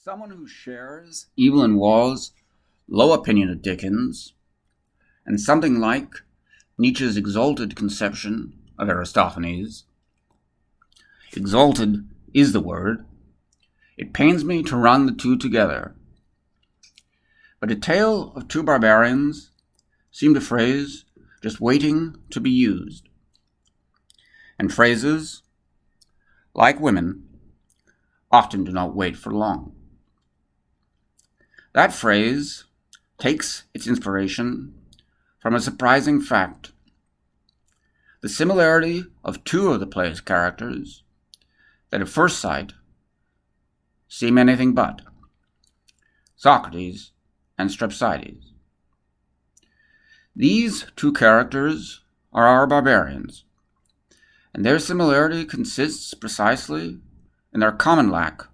Someone who shares Evelyn Waugh's low opinion of Dickens and something like Nietzsche's exalted conception of Aristophanes. Exalted is the word. It pains me to run the two together. But a tale of two barbarians seemed a phrase just waiting to be used. And phrases, like women, often do not wait for long. That phrase takes its inspiration from a surprising fact. The similarity of two of the play's characters that at first sight seem anything but Socrates and Strepsiades. These two characters are our barbarians, and their similarity consists precisely in their common lack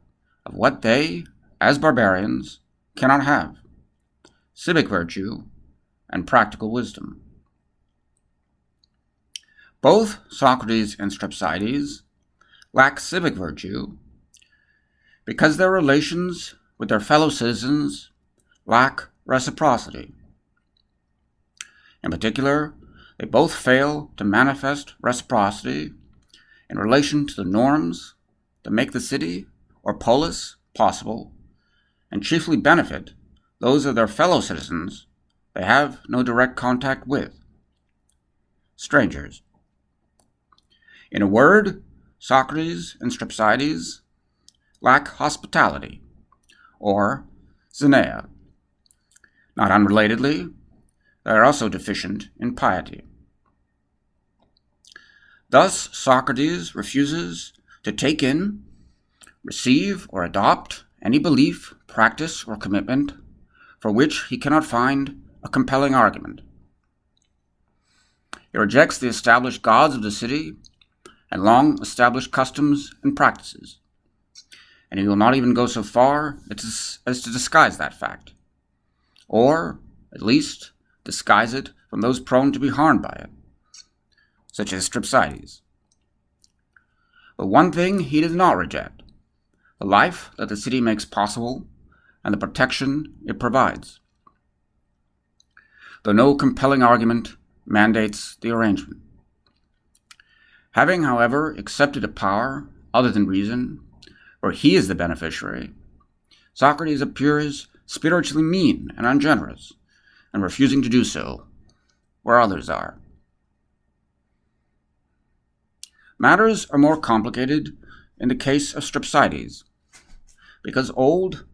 of what they, as barbarians, cannot have: civic virtue and practical wisdom. Both Socrates and Strepsiades lack civic virtue because their relations with their fellow citizens lack reciprocity. In particular, they both fail to manifest reciprocity in relation to the norms that make the city or polis possible and chiefly benefit those of their fellow citizens they have no direct contact with: strangers. In a word, Socrates and Strepsiades lack hospitality, or xeneia. Not unrelatedly, they are also deficient in piety. Thus, Socrates refuses to take in, receive, or adopt any belief, practice, or commitment for which he cannot find a compelling argument. He rejects the established gods of the city and long-established customs and practices, and he will not even go so far as to disguise that fact, or, at least, disguise it from those prone to be harmed by it, such as Strepsiades. But one thing he does not reject: the life that the city makes possible and the protection it provides, though no compelling argument mandates the arrangement. Having, however, accepted a power other than reason, where he is the beneficiary, Socrates appears spiritually mean and ungenerous, and refusing to do so where others are. Matters are more complicated in the case of Strepsiades, because old,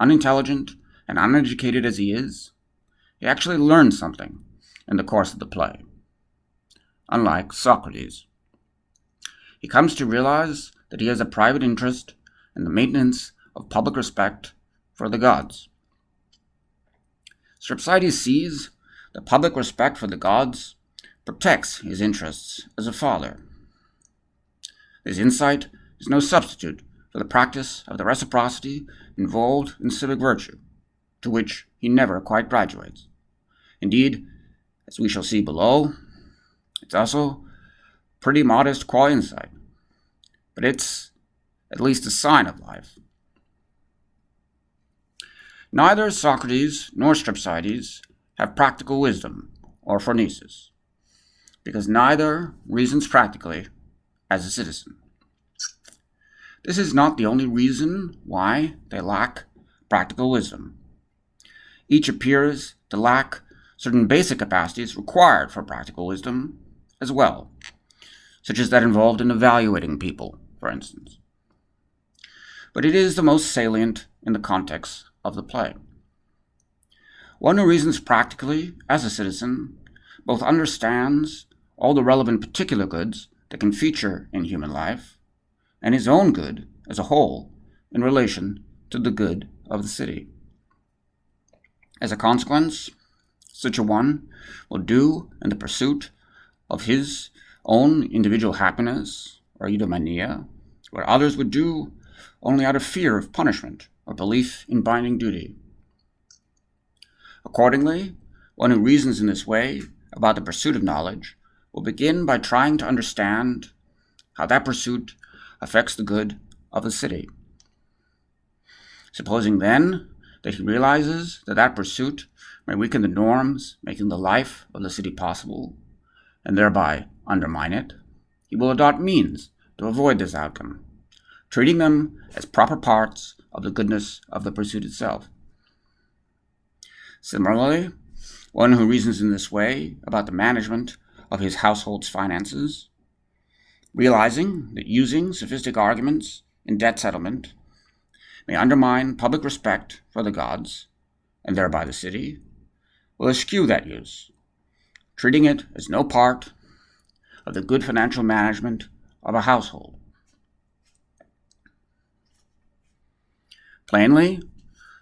unintelligent, and uneducated as he is, he actually learns something in the course of the play. Unlike Socrates, he comes to realize that he has a private interest in the maintenance of public respect for the gods. Strepsiades sees that public respect for the gods protects his interests as a father. This insight is no substitute for the practice of the reciprocity involved in civic virtue, to which he never quite graduates. Indeed, as we shall see below, it's also pretty modest qua insight, but it's at least a sign of life. Neither Socrates nor Strepsiades have practical wisdom or phronesis, because neither reasons practically as a citizen. This is not the only reason why they lack practical wisdom. Each appears to lack certain basic capacities required for practical wisdom as well, such as that involved in evaluating people, for instance. But it is the most salient in the context of the play. One who reasons practically as a citizen both understands all the relevant particular goods that can feature in human life, and his own good as a whole in relation to the good of the city. As a consequence, such a one will do in the pursuit of his own individual happiness or eudaimonia what others would do only out of fear of punishment or belief in binding duty. Accordingly, one who reasons in this way about the pursuit of knowledge will begin by trying to understand how that pursuit affects the good of the city. Supposing then that he realizes that that pursuit may weaken the norms making the life of the city possible, and thereby undermine it, he will adopt means to avoid this outcome, treating them as proper parts of the goodness of the pursuit itself. Similarly, one who reasons in this way about the management of his household's finances, realizing that using sophistic arguments in debt settlement may undermine public respect for the gods, and thereby the city, will eschew that use, treating it as no part of the good financial management of a household. Plainly,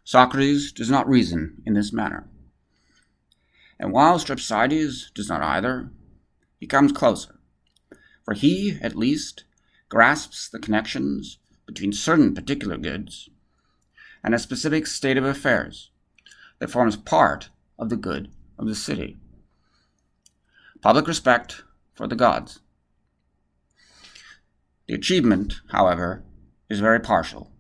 Socrates does not reason in this manner. And while Strepsiades does not either, he comes closer, for he, at least, grasps the connections between certain particular goods and a specific state of affairs that forms part of the good of the city. Public respect for the gods. The achievement, however, is very partial.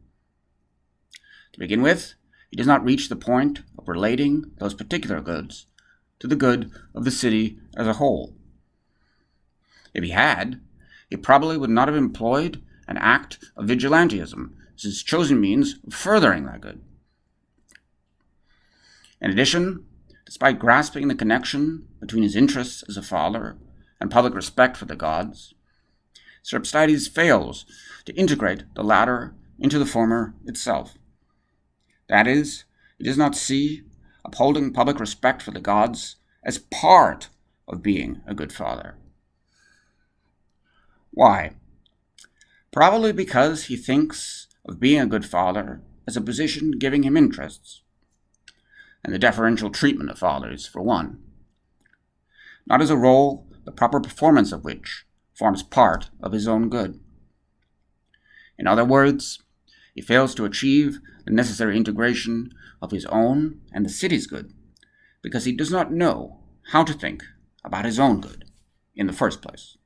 To begin with, he does not reach the point of relating those particular goods to the good of the city as a whole. If he had, he probably would not have employed an act of vigilantism as his chosen means of furthering that good. In addition, despite grasping the connection between his interests as a father and public respect for the gods, Strepsiades fails to integrate the latter into the former itself. That is, he does not see upholding public respect for the gods as part of being a good father. Why? Probably because he thinks of being a good father as a position giving him interests, and the deferential treatment of fathers, for one, not as a role the proper performance of which forms part of his own good. In other words, he fails to achieve the necessary integration of his own and the city's good, because he does not know how to think about his own good in the first place.